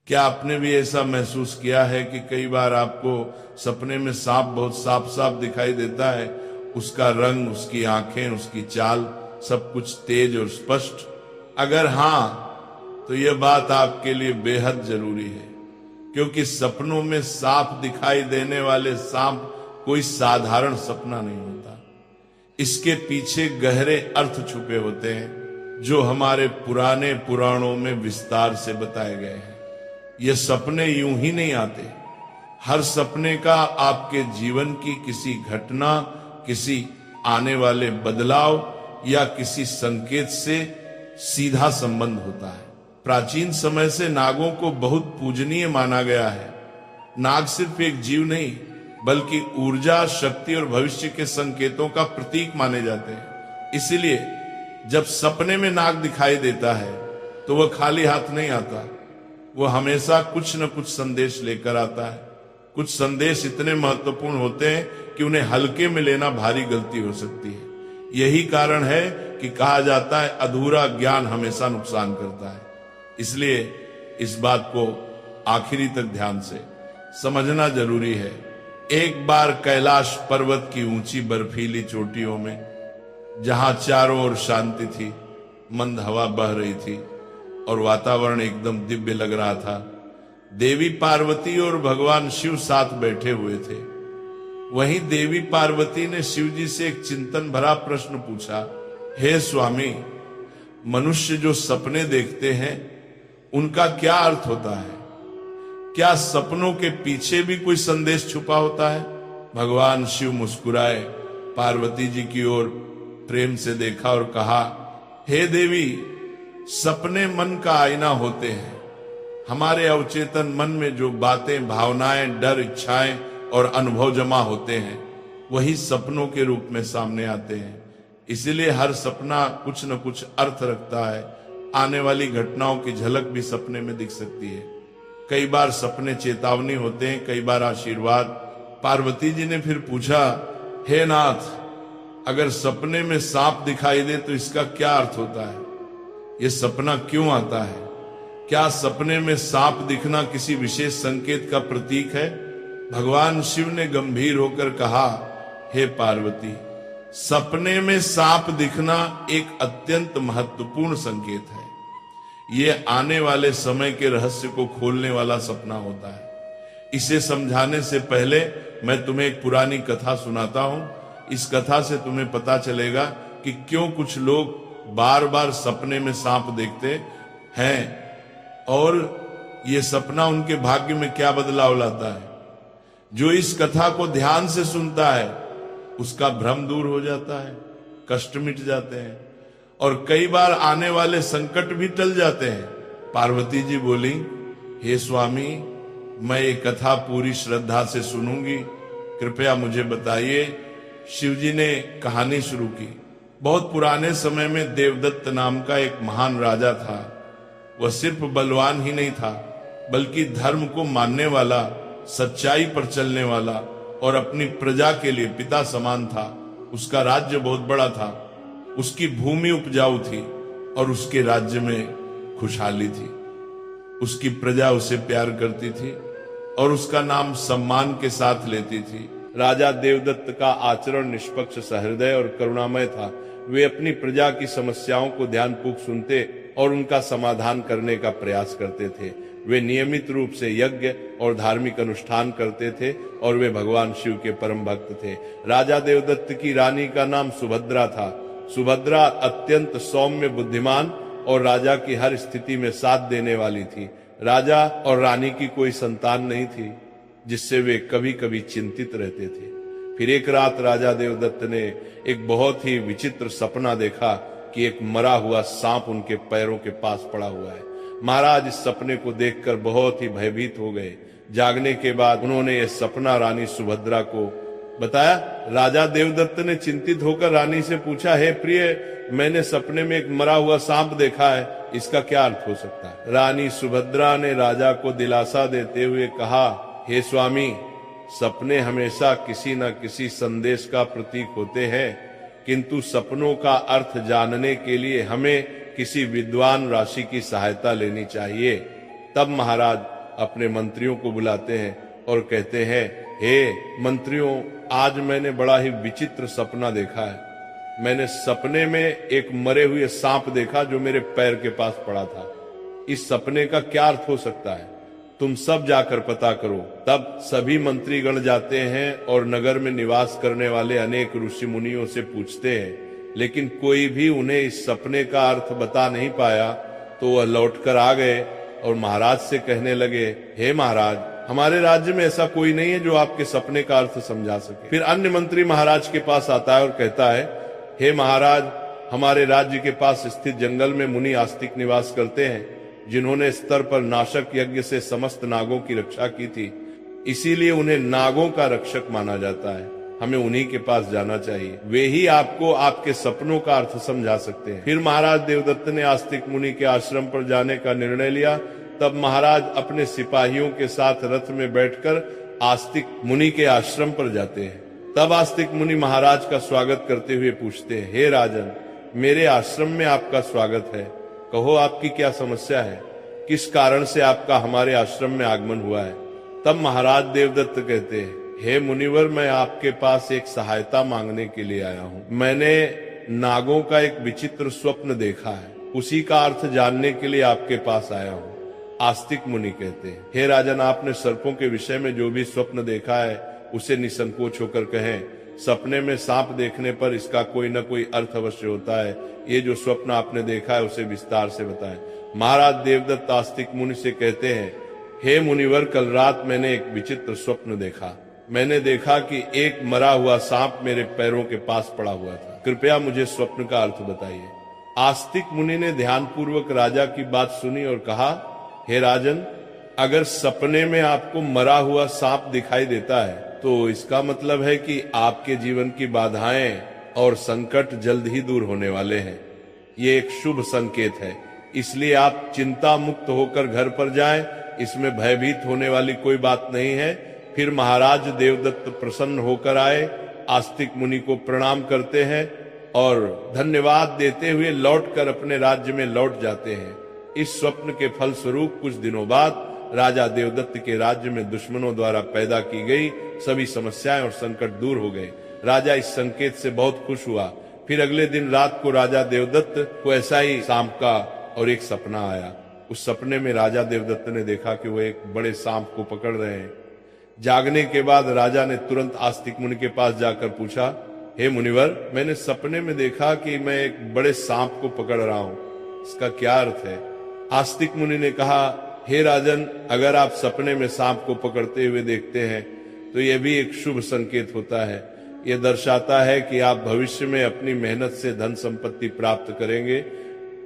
क्या आपने भी ऐसा महसूस किया है कि कई बार आपको सपने में सांप बहुत साफ साफ दिखाई देता है, उसका रंग, उसकी आंखें, उसकी चाल, सब कुछ तेज और स्पष्ट? अगर हां, तो यह बात आपके लिए बेहद जरूरी है, क्योंकि सपनों में साफ दिखाई देने वाले सांप कोई साधारण सपना नहीं होता। इसके पीछे गहरे अर्थ छुपे होते हैं, जो हमारे पुराने पुराणों में विस्तार से बताए गए हैं। ये सपने यूं ही नहीं आते। हर सपने का आपके जीवन की किसी घटना, किसी आने वाले बदलाव या किसी संकेत से सीधा संबंध होता है। प्राचीन समय से नागों को बहुत पूजनीय माना गया है। नाग सिर्फ एक जीव नहीं, बल्कि ऊर्जा, शक्ति और भविष्य के संकेतों का प्रतीक माने जाते हैं। इसीलिए जब सपने में नाग दिखाई देता है तो वह खाली हाथ नहीं आता, वो हमेशा कुछ न कुछ संदेश लेकर आता है। कुछ संदेश इतने महत्वपूर्ण होते हैं कि उन्हें हल्के में लेना भारी गलती हो सकती है। यही कारण है कि कहा जाता है अधूरा ज्ञान हमेशा नुकसान करता है। इसलिए इस बात को आखिरी तक ध्यान से समझना जरूरी है। एक बार कैलाश पर्वत की ऊंची बर्फीली चोटियों में, जहां चारों ओर शांति थी, मंद हवा बह रही थी और वातावरण एकदम दिव्य लग रहा था, देवी पार्वती और भगवान शिव साथ बैठे हुए थे। वहीं देवी पार्वती ने शिव जी से एक चिंतन भरा प्रश्न पूछा, हे स्वामी, मनुष्य जो सपने देखते हैं उनका क्या अर्थ होता है? क्या सपनों के पीछे भी कोई संदेश छुपा होता है? भगवान शिव मुस्कुराए, पार्वती जी की ओर प्रेम से देखा और कहा, हे देवी, सपने मन का आईना होते हैं। हमारे अवचेतन मन में जो बातें, भावनाएं, डर, इच्छाएं और अनुभव जमा होते हैं, वही सपनों के रूप में सामने आते हैं। इसीलिए हर सपना कुछ न कुछ अर्थ रखता है। आने वाली घटनाओं की झलक भी सपने में दिख सकती है। कई बार सपने चेतावनी होते हैं, कई बार आशीर्वाद। पार्वती जी ने फिर पूछा, हे नाथ, अगर सपने में सांप दिखाई दे तो इसका क्या अर्थ होता है? यह सपना क्यों आता है? क्या सपने में सांप दिखना किसी विशेष संकेत का प्रतीक है? भगवान शिव ने गंभीर होकर कहा, हे पार्वती, सपने में सांप दिखना एक अत्यंत महत्वपूर्ण संकेत है। यह आने वाले समय के रहस्य को खोलने वाला सपना होता है। इसे समझाने से पहले मैं तुम्हें एक पुरानी कथा सुनाता हूं। इस कथा से तुम्हें पता चलेगा कि क्यों कुछ लोग बार बार सपने में सांप देखते हैं और यह सपना उनके भाग्य में क्या बदलाव लाता है। जो इस कथा को ध्यान से सुनता है उसका भ्रम दूर हो जाता है, कष्ट मिट जाते हैं और कई बार आने वाले संकट भी टल जाते हैं। पार्वती जी बोली, हे स्वामी, मैं ये कथा पूरी श्रद्धा से सुनूंगी, कृपया मुझे बताइए। शिवजी ने कहानी शुरू की। बहुत पुराने समय में देवदत्त नाम का एक महान राजा था। वह सिर्फ बलवान ही नहीं था, बल्कि धर्म को मानने वाला, सच्चाई पर चलने वाला और अपनी प्रजा के लिए पिता समान था। उसका राज्य बहुत बड़ा था, उसकी भूमि उपजाऊ थी और उसके राज्य में खुशहाली थी। उसकी प्रजा उसे प्यार करती थी और उसका नाम सम्मान के साथ लेती थी। राजा देवदत्त का आचरण निष्पक्ष, सहृदय और करुणामय था। वे अपनी प्रजा की समस्याओं को ध्यानपूर्वक सुनते और उनका समाधान करने का प्रयास करते थे। वे नियमित रूप से यज्ञ और धार्मिक अनुष्ठान करते थे और वे भगवान शिव के परम भक्त थे। राजा देवदत्त की रानी का नाम सुभद्रा था। सुभद्रा अत्यंत सौम्य, बुद्धिमान और राजा की हर स्थिति में साथ देने वाली थी। राजा और रानी की कोई संतान नहीं थी, जिससे वे कभी कभी चिंतित रहते थे। फिर एक रात राजा देवदत्त ने एक बहुत ही विचित्र सपना देखा कि एक मरा हुआ सांप उनके पैरों के पास पड़ा हुआ है। महाराज इस सपने को देखकर बहुत ही भयभीत हो गए। जागने के बाद उन्होंने यह सपना रानी सुभद्रा को बताया। राजा देवदत्त ने चिंतित होकर रानी से पूछा, हे प्रिय, मैंने सपने में एक मरा हुआ सांप देखा है, इसका क्या अर्थ हो सकता है? रानी सुभद्रा ने राजा को दिलासा देते हुए कहा, हे स्वामी, सपने हमेशा किसी न किसी संदेश का प्रतीक होते हैं, किंतु सपनों का अर्थ जानने के लिए हमें किसी विद्वान ऋषि की सहायता लेनी चाहिए। तब महाराज अपने मंत्रियों को बुलाते हैं और कहते हैं, हे मंत्रियों, आज मैंने बड़ा ही विचित्र सपना देखा है। मैंने सपने में एक मरे हुए सांप देखा जो मेरे पैर के पास पड़ा था। इस सपने का क्या अर्थ हो सकता है? तुम सब जाकर पता करो। तब सभी मंत्रीगण जाते हैं और नगर में निवास करने वाले अनेक ऋषि मुनियों से पूछते हैं, लेकिन कोई भी उन्हें इस सपने का अर्थ बता नहीं पाया। तो वह लौटकर आ गए और महाराज से कहने लगे, हे महाराज, हमारे राज्य में ऐसा कोई नहीं है जो आपके सपने का अर्थ समझा सके। फिर अन्य मंत्री महाराज के पास आता है और कहता है, हे महाराज, हमारे राज्य के पास स्थित जंगल में मुनि आस्तिक निवास करते हैं, जिन्होंने स्तर पर नाशक यज्ञ से समस्त नागों की रक्षा की थी। इसीलिए उन्हें नागों का रक्षक माना जाता है। हमें उन्हीं के पास जाना चाहिए, वे ही आपको आपके सपनों का अर्थ समझा सकते हैं। फिर महाराज देवदत्त ने आस्तिक मुनि के आश्रम पर जाने का निर्णय लिया। तब महाराज अपने सिपाहियों के साथ रथ में बैठकर आस्तिक मुनि के आश्रम पर जाते हैं। तब आस्तिक मुनि महाराज का स्वागत करते हुए पूछते हैं, हे राजन, मेरे आश्रम में आपका स्वागत है। कहो, आपकी क्या समस्या है? किस कारण से आपका हमारे आश्रम में आगमन हुआ है? तब महाराज देवदत्त कहते हैं, हे मुनिवर, मैं आपके पास एक सहायता मांगने के लिए आया हूँ। मैंने नागों का एक विचित्र स्वप्न देखा है, उसी का अर्थ जानने के लिए आपके पास आया हूँ। आस्तिक मुनि कहते हैं, हे राजन, आपने सर्पों के विषय में जो भी स्वप्न देखा है उसे निसंकोच होकर कहें। सपने में सांप देखने पर इसका कोई न कोई अर्थ अवश्य होता है। ये जो स्वप्न आपने देखा है उसे विस्तार से बताएं। महाराज देवदत्त आस्तिक मुनि से कहते हैं, हे मुनिवर, कल रात मैंने एक विचित्र स्वप्न देखा। मैंने देखा कि एक मरा हुआ सांप मेरे पैरों के पास पड़ा हुआ था। कृपया मुझे स्वप्न का अर्थ बताइए। आस्तिक मुनि ने ध्यानपूर्वक राजा की बात सुनी और कहा, हे राजन, अगर सपने में आपको मरा हुआ सांप दिखाई देता है तो इसका मतलब है कि आपके जीवन की बाधाएं और संकट जल्द ही दूर होने वाले हैं। ये एक शुभ संकेत है, इसलिए आप चिंता मुक्त होकर घर पर जाएं। इसमें भयभीत होने वाली कोई बात नहीं है। फिर महाराज देवदत्त प्रसन्न होकर आए, आस्तिक मुनि को प्रणाम करते हैं और धन्यवाद देते हुए लौटकर अपने राज्य में लौट जाते हैं। इस स्वप्न के फल स्वरूप कुछ दिनों बाद राजा देवदत्त के राज्य में दुश्मनों द्वारा पैदा की गई सभी समस्याएं और संकट दूर हो गए। राजा इस संकेत से बहुत खुश हुआ। फिर अगले दिन रात को राजा देवदत्त को ऐसा ही सांप का और एक सपना आया। उस सपने में राजा देवदत्त ने देखा कि वो एक बड़े सांप को पकड़ रहे हैं। जागने के बाद राजा ने तुरंत आस्तिक मुनि के पास जाकर पूछा, हे मुनिवर, मैंने सपने में देखा कि मैं एक बड़े सांप को पकड़ रहा हूँ, इसका क्या अर्थ है? आस्तिक मुनि ने कहा, हे राजन, अगर आप सपने में सांप को पकड़ते हुए देखते हैं तो यह भी एक शुभ संकेत होता है। यह दर्शाता है कि आप भविष्य में अपनी मेहनत से धन संपत्ति प्राप्त करेंगे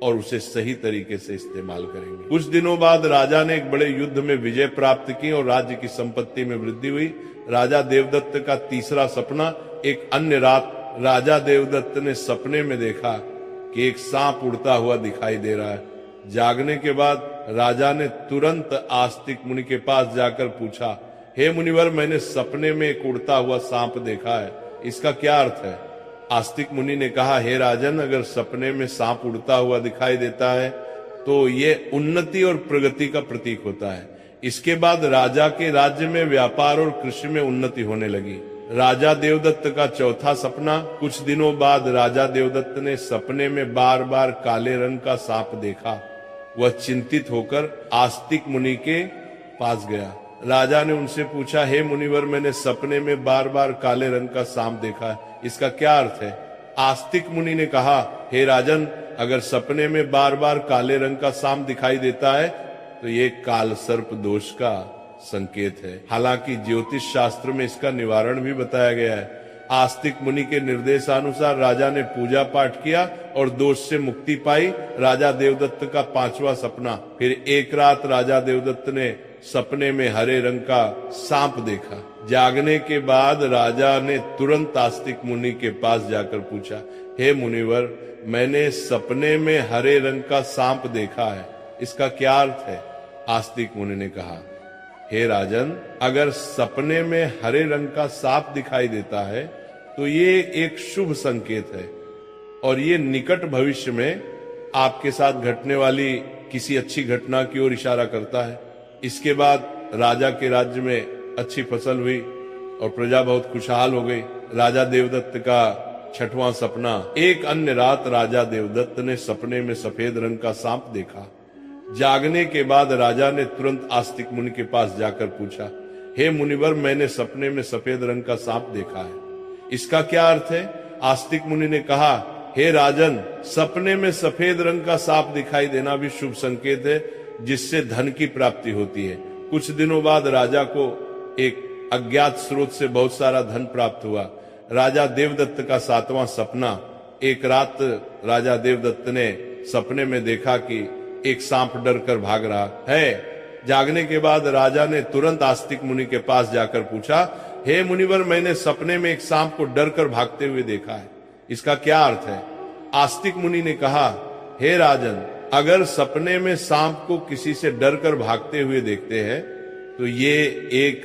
और उसे सही तरीके से इस्तेमाल करेंगे। कुछ दिनों बाद राजा ने एक बड़े युद्ध में विजय प्राप्त की और राज्य की संपत्ति में वृद्धि हुई। राजा देवदत्त का तीसरा सपना, एक अन्य रात राजा देवदत्त ने सपने में देखा कि एक सांप उड़ता हुआ दिखाई दे रहा है। जागने के बाद राजा ने तुरंत आस्तिक मुनि के पास जाकर पूछा, हे मुनिवर, मैंने सपने में एक उड़ता हुआ सांप देखा है, इसका क्या अर्थ है? आस्तिक मुनि ने कहा, हे राजन, अगर सपने में सांप उड़ता हुआ दिखाई देता है तो ये उन्नति और प्रगति का प्रतीक होता है। इसके बाद राजा के राज्य में व्यापार और कृषि में उन्नति होने लगी। राजा देवदत्त का चौथा सपना, कुछ दिनों बाद राजा देवदत्त ने सपने में बार बार काले रंग का सांप देखा। वह चिंतित होकर आस्तिक मुनि के पास गया। राजा ने उनसे पूछा, हे मुनिवर, मैंने सपने में बार बार काले रंग का सांप देखा है, इसका क्या अर्थ है? आस्तिक मुनि ने कहा, हे राजन, अगर सपने में बार बार काले रंग का सांप दिखाई देता है तो ये काल सर्प दोष का संकेत है। हालांकि ज्योतिष शास्त्र में इसका निवारण भी बताया गया है। आस्तिक मुनि के निर्देशानुसार राजा ने पूजा पाठ किया और दोष से मुक्ति पाई। राजा देवदत्त का पांचवा सपना, फिर एक रात राजा देवदत्त ने सपने में हरे रंग का सांप देखा। जागने के बाद राजा ने तुरंत आस्तिक मुनि के पास जाकर पूछा, हे मुनिवर, मैंने सपने में हरे रंग का सांप देखा है, इसका क्या अर्थ है? आस्तिक मुनि ने कहा, हे राजन, अगर सपने में हरे रंग का सांप दिखाई देता है तो ये एक शुभ संकेत है और ये निकट भविष्य में आपके साथ घटने वाली किसी अच्छी घटना की ओर इशारा करता है। इसके बाद राजा के राज्य में अच्छी फसल हुई और प्रजा बहुत खुशहाल हो गई। राजा देवदत्त का 6वां सपना। एक अन्य रात राजा देवदत्त ने सपने में सफेद रंग का सांप देखा। जागने के बाद राजा ने तुरंत आस्तिक मुनि के पास जाकर पूछा, हे मुनिवर, मैंने सपने में सफेद रंग का सांप देखा है, इसका क्या अर्थ है? आस्तिक मुनि ने कहा, हे राजन, सपने में सफेद रंग का सांप दिखाई देना भी शुभ संकेत है, जिससे धन की प्राप्ति होती है। कुछ दिनों बाद राजा को एक अज्ञात स्रोत से बहुत सारा धन प्राप्त हुआ। राजा देवदत्त का 7वां सपना। एक रात राजा देवदत्त ने सपने में देखा कि एक सांप डर कर भाग रहा है। जागने के बाद राजा ने तुरंत आस्तिक मुनि के पास जाकर पूछा, हे मुनिवर, मैंने सपने में एक सांप को डर कर भागते हुए देखा है, इसका क्या अर्थ है? आस्तिक मुनि ने कहा, हे राजन, अगर सपने में सांप को किसी से डर कर भागते हुए देखते हैं तो ये एक